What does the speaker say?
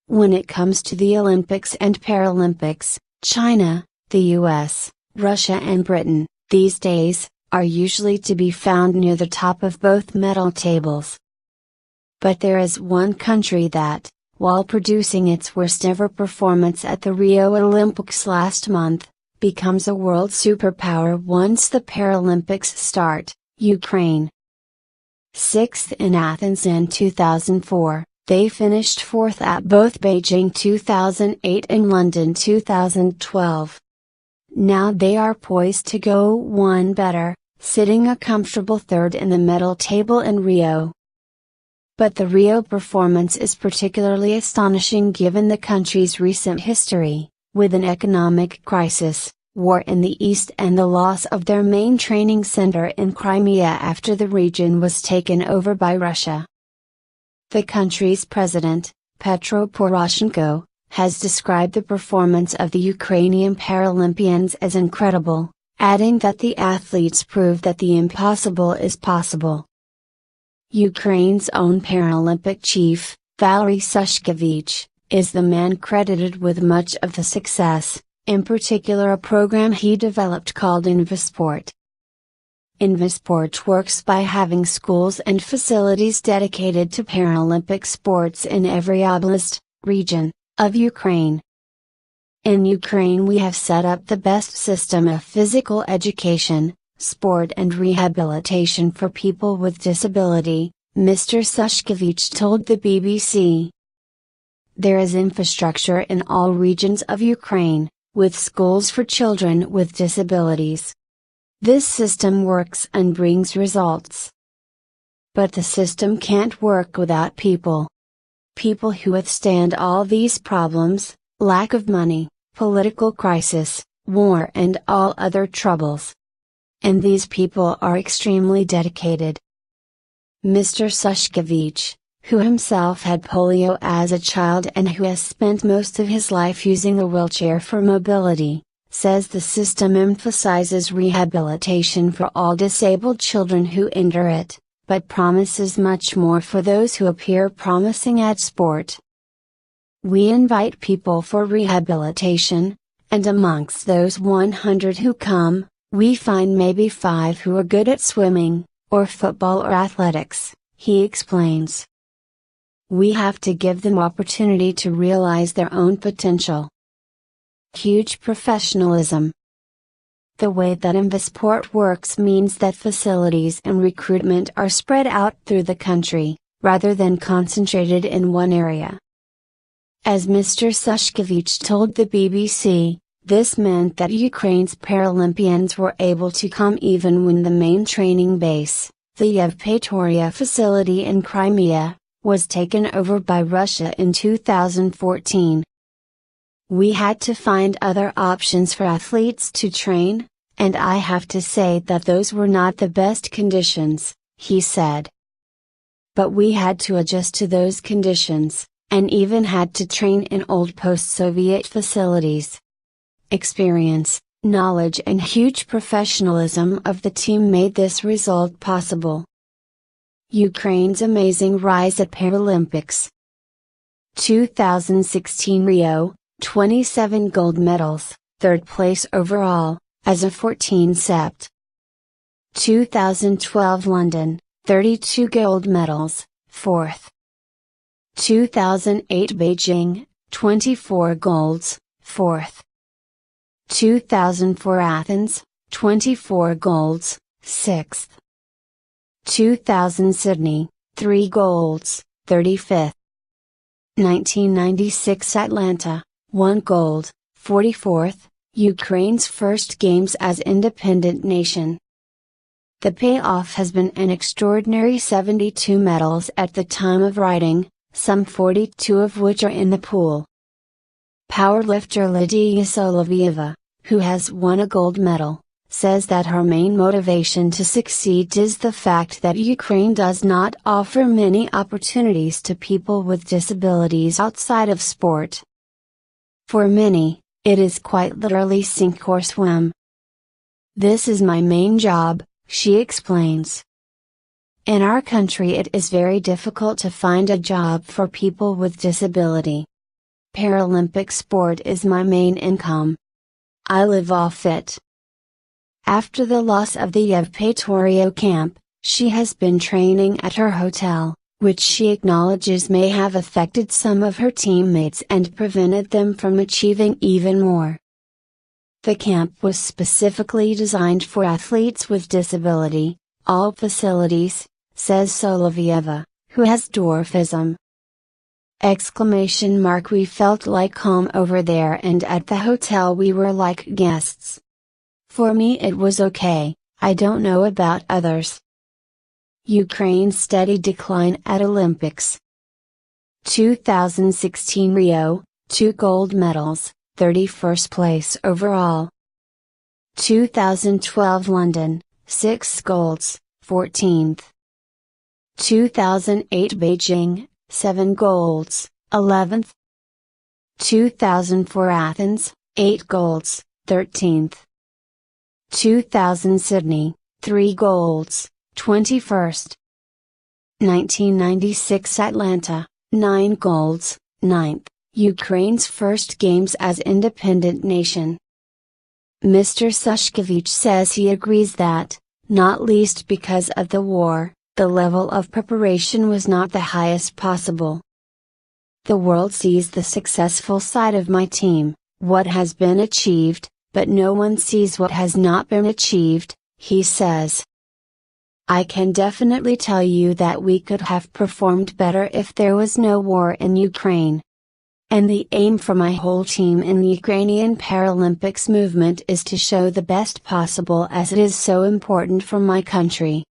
When it comes to the Olympics and Paralympics, China, the US, Russia and Britain, these days, are usually to be found near the top of both medal tables. But there is one country that, while producing its worst ever performance at the Rio Olympics last month, becomes a world superpower once the Paralympics start: Ukraine. Sixth in Athens in 2004, they finished fourth at both Beijing 2008 and London 2012. Now they are poised to go one better, sitting a comfortable third in the medal table in Rio. But the Rio performance is particularly astonishing given the country's recent history, with an economic crisis, war in the east and the loss of their main training center in Crimea after the region was taken over by Russia. The country's president, Petro Poroshenko, has described the performance of the Ukrainian Paralympians as incredible, adding that the athletes prove that the impossible is possible. Ukraine's own Paralympic chief, Valery Sushkevich, is the man credited with much of the success, in particular a program he developed called Invasport. Invasport works by having schools and facilities dedicated to Paralympic sports in every oblast, region, of Ukraine. In Ukraine we have set up the best system of physical education, sport and rehabilitation for people with disability, Mr. Sushkevich told the BBC. There is infrastructure in all regions of Ukraine, with schools for children with disabilities. This system works and brings results. But the system can't work without people. People who withstand all these problems: lack of money, political crisis, war and all other troubles. And these people are extremely dedicated. Mr. Sushkevich, who himself had polio as a child and who has spent most of his life using a wheelchair for mobility, says the system emphasizes rehabilitation for all disabled children who enter it, but promises much more for those who appear promising at sport. We invite people for rehabilitation, and amongst those 100 who come, we find maybe 5 who are good at swimming, or football or athletics, he explains. We have to give them opportunity to realize their own potential. Huge professionalism. The way that Invasport works means that facilities and recruitment are spread out through the country, rather than concentrated in one area. As Mr. Sushkevich told the BBC, this meant that Ukraine's Paralympians were able to come even when the main training base, the Yevpatoria facility in Crimea, was taken over by Russia in 2014. We had to find other options for athletes to train, and I have to say that those were not the best conditions, he said. But we had to adjust to those conditions, and even had to train in old post-Soviet facilities. Experience, knowledge and huge professionalism of the team made this result possible. Ukraine's amazing rise at Paralympics. 2016 Rio, 27 gold medals, 3rd place overall, as of 14 Sept. 2012 London, 32 gold medals, 4th. 2008 Beijing, 24 golds, 4th. 2004 Athens, 24 golds, 6th. 2000 Sydney, 3 golds, 35th. 1996 Atlanta, 1 gold, 44th, Ukraine's first games as independent nation. The payoff has been an extraordinary 72 medals at the time of writing, some 42 of which are in the pool. Powerlifter Lydia Solovyeva, who has won a gold medal, says that her main motivation to succeed is the fact that Ukraine does not offer many opportunities to people with disabilities outside of sport. For many, it is quite literally sink or swim. This is my main job, she explains. In our country it is very difficult to find a job for people with disability. Paralympic sport is my main income. I live off it. After the loss of the Yevpatorio camp, she has been training at her hotel, which she acknowledges may have affected some of her teammates and prevented them from achieving even more. The camp was specifically designed for athletes with disability, all facilities, says Solovyeva, who has dwarfism. We felt like home over there, and at the hotel we were like guests. For me it was okay, I don't know about others. Ukraine's steady decline at Olympics. 2016 Rio, 2 gold medals, 31st place overall. 2012 London, 6 golds, 14th. 2008 Beijing, 7 golds, 11th. 2004 Athens, 8 golds, 13th. 2000 Sydney, 3 golds, 21st. 1996 Atlanta, 9 golds, 9th, Ukraine's first games as independent nation. Mr. Sushkevich says he agrees that, not least because of the war, the level of preparation was not the highest possible. The world sees the successful side of my team, what has been achieved, but no one sees what has not been achieved, he says. I can definitely tell you that we could have performed better if there was no war in Ukraine. And the aim for my whole team in the Ukrainian Paralympics movement is to show the best possible, as it is so important for my country.